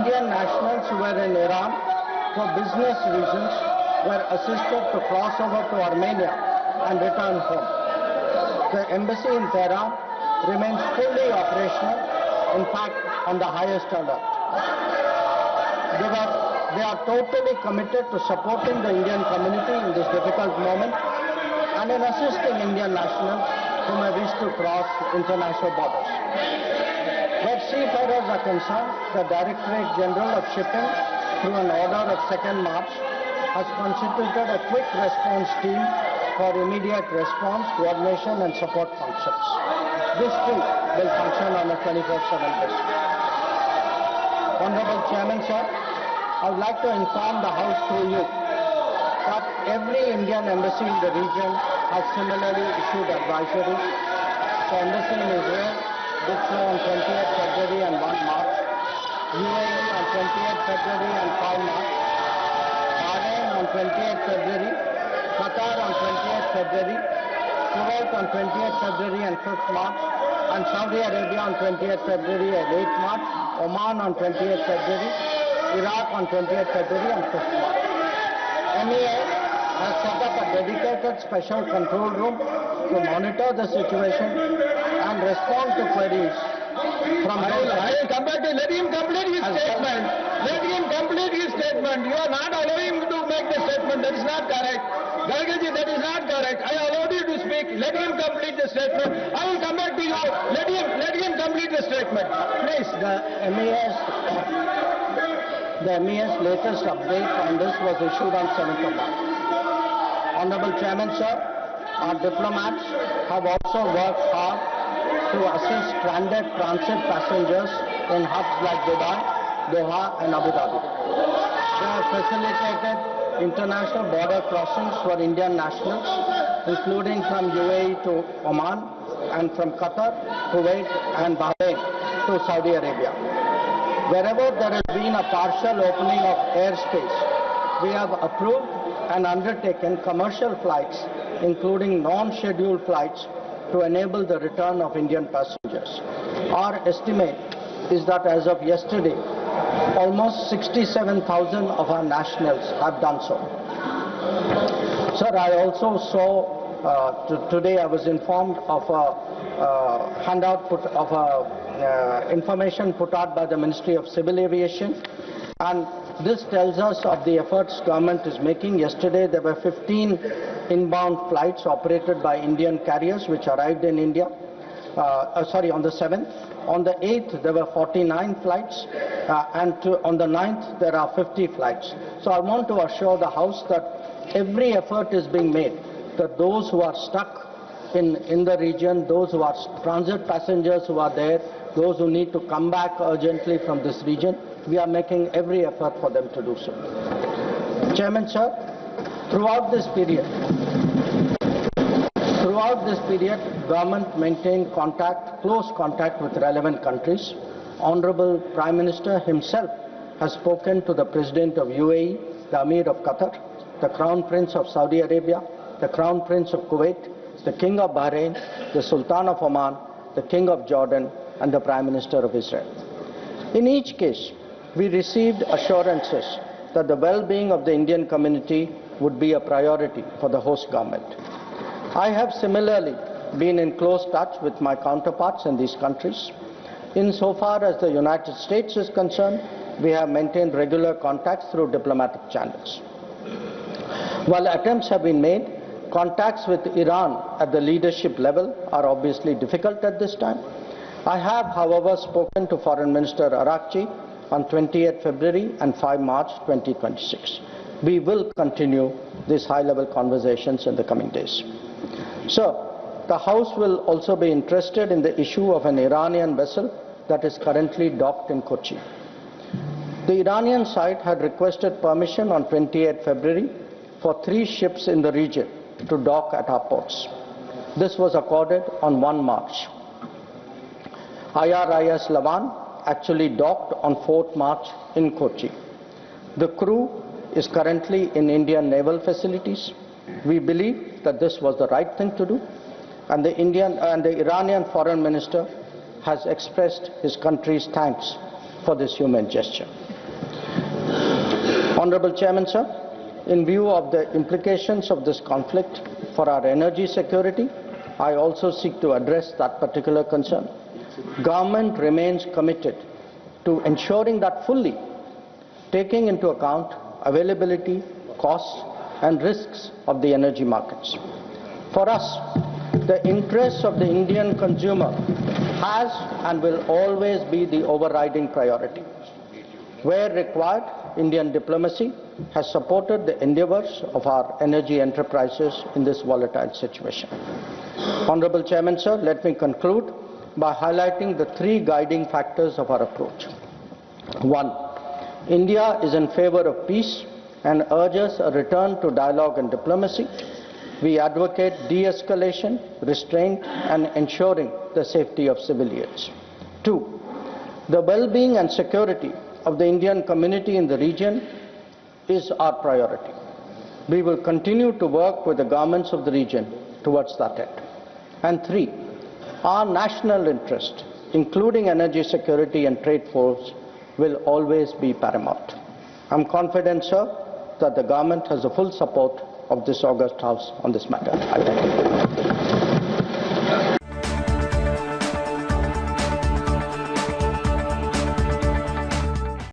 Indian nationals who were in Iran for business reasons were assisted to cross over to Armenia and return home. The embassy in Tehran remains fully operational, in fact, on the highest alert. They are totally committed to supporting the Indian community in this difficult moment and in assisting Indian nationals who may wish to cross international borders. Where seafarers are concerned, the Directorate General of Shipping, through an order of 2nd March, has constituted a quick response team for immediate response, coordination and support functions. This too will function on a 24/7 basis. Honorable Chairman, sir, I would like to inform the House through you that every Indian embassy in the region has similarly issued advisories. The embassy in Israel did so on 28th February and 1 March, UAE on 28th February and 5 March, Bahrain on 28th February, Qatar on 28th February, Kuwait on 28th February and 5th March, and Saudi Arabia on 28th February and 8th March, Oman on 28th February, Iraq on 28th February and 5th March. MEA has set up a dedicated special control room to monitor the situation and respond to queries from those. I will come back to let him complete his statement. Let him complete his statement. You are not allowing him to make the statement. That is not correct. Gargaji, that is not correct. I allowed you to speak. Let him complete the statement. I will come back to you. Let him complete the statement. Please. The MEA's latest update on this was issued on 7th of March. Honorable Chairman, sir, our diplomats have also worked hard to assist stranded transit passengers in hubs like Dubai, Doha and Abu Dhabi. They have facilitated international border crossings for Indian nationals, including from UAE to Oman and from Qatar, Kuwait and Bahrain to Saudi Arabia. Wherever there has been a partial opening of airspace, we have approved and undertaken commercial flights, including non-scheduled flights, to enable the return of Indian passengers. Our estimate is that as of yesterday, almost 67,000 of our nationals have done so. Sir, I also saw, today I was informed of a handout information put out by the Ministry of Civil Aviation, and this tells us of the efforts government is making. Yesterday there were 15 inbound flights operated by Indian carriers which arrived in India, on the 7th. On the 8th there were 49 flights and on the 9th there are 50 flights. So I want to assure the House that every effort is being made that those who are stuck in the region, those who are transit passengers who are there, those who need to come back urgently from this region, we are making every effort for them to do so. Chairman, sir, throughout this period, government maintained close contact with relevant countries. Honorable Prime Minister himself has spoken to the President of UAE, the Amir of Qatar, the Crown Prince of Saudi Arabia, the Crown Prince of Kuwait, the King of Bahrain, the Sultan of Oman, the King of Jordan, and the Prime Minister of Israel. In each case, we received assurances that the well-being of the Indian community would be a priority for the host government. I have similarly been in close touch with my counterparts in these countries. Insofar as the United States is concerned, we have maintained regular contacts through diplomatic channels. While attempts have been made, contacts with Iran at the leadership level are obviously difficult at this time. I have, however, spoken to Foreign Minister Arakchi on 28th February and 5 March 2026. We will continue these high-level conversations in the coming days. Sir, the House will also be interested in the issue of an Iranian vessel that is currently docked in Kochi. The Iranian side had requested permission on 28th February for 3 ships in the region to dock at our ports. This was accorded on 1 March. IRIS Lavan actually docked on 4th March in Kochi. The crew is currently in Indian naval facilities. We believe that this was the right thing to do, and the Iranian foreign minister has expressed his country's thanks for this humane gesture. Honorable Chairman, sir, in view of the implications of this conflict for our energy security, I also seek to address that particular concern. Government remains committed to ensuring that fully taking into account availability, costs and risks of the energy markets. For us, the interests of the Indian consumer has and will always be the overriding priority. Where required, Indian diplomacy has supported the endeavors of our energy enterprises in this volatile situation. Honorable Chairman, sir, let me conclude by highlighting the three guiding factors of our approach. 1. India is in favor of peace and urges a return to dialogue and diplomacy. We advocate de-escalation, restraint and ensuring the safety of civilians. 2. The well-being and security of the Indian community in the region is our priority. We will continue to work with the governments of the region towards that end. And 3. Our national interest, including energy security and trade flows, will always be paramount. I am confident, sir, that the government has the full support of this august House on this matter. I thank you.